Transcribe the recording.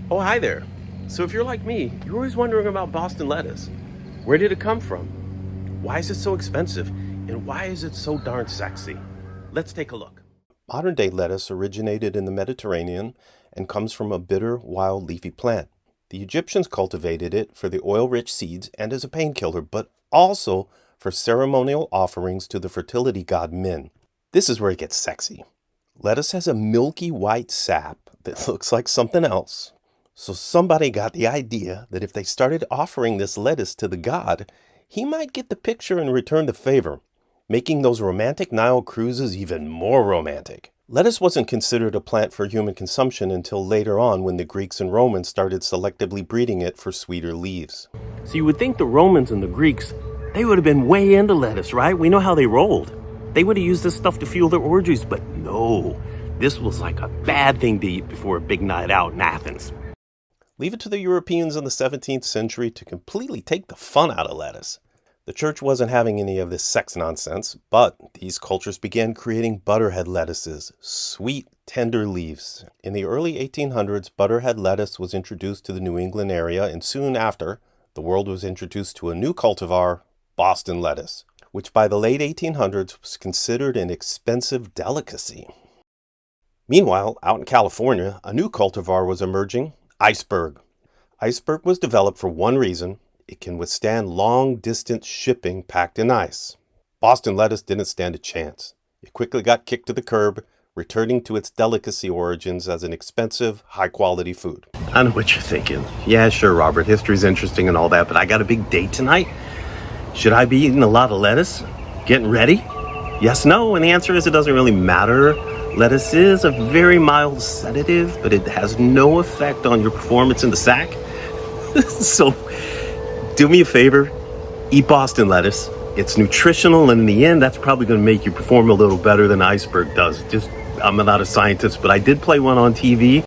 Oh, hi there. So if you're like me, you're always wondering about Boston lettuce. Where did it come from? Why is it so expensive? And why is it so darn sexy? Let's take a look. Modern day lettuce originated in the Mediterranean and comes from a bitter, wild, leafy plant. The Egyptians cultivated it for the oil-rich seeds and as a painkiller, but also for ceremonial offerings to the fertility god Min. This is where it gets sexy. Lettuce has a milky white sap that looks like something else. So somebody got the idea that if they started offering this lettuce to the god, he might get the picture and return the favor, making those romantic Nile cruises even more romantic. Lettuce wasn't considered a plant for human consumption until later on when the Greeks and Romans started selectively breeding it for sweeter leaves. So you would think the Romans and the Greeks, they would have been way into lettuce, right? We know how they rolled. They would have used this stuff to fuel their orgies, but no. This was like a bad thing to eat before a big night out in Athens. Leave it to the Europeans in the 17th century to completely take the fun out of lettuce. The church wasn't having any of this sex nonsense, but these cultures began creating butterhead lettuces, sweet, tender leaves. In the early 1800s, butterhead lettuce was introduced to the New England area, and soon after, the world was introduced to a new cultivar, Boston lettuce, which by the late 1800s was considered an expensive delicacy. Meanwhile, out in California, a new cultivar was emerging, iceberg. Iceberg was developed for one reason: it can withstand long-distance shipping packed in ice. Boston lettuce didn't stand a chance. It quickly got kicked to the curb, returning to its delicacy origins as an expensive, high-quality food. I know what you're thinking. Yeah, sure, Robert, history's interesting and all that, but I got a big date tonight. Should I be eating a lot of lettuce? Getting ready? Yes, no, and the answer is it doesn't really matter. Lettuce is a very mild sedative, but it has no effect on your performance in the sack. So, do me a favor, eat Boston lettuce. It's nutritional, and in the end, that's probably going to make you perform a little better than iceberg does. I'm not a scientist, but I did play one on TV.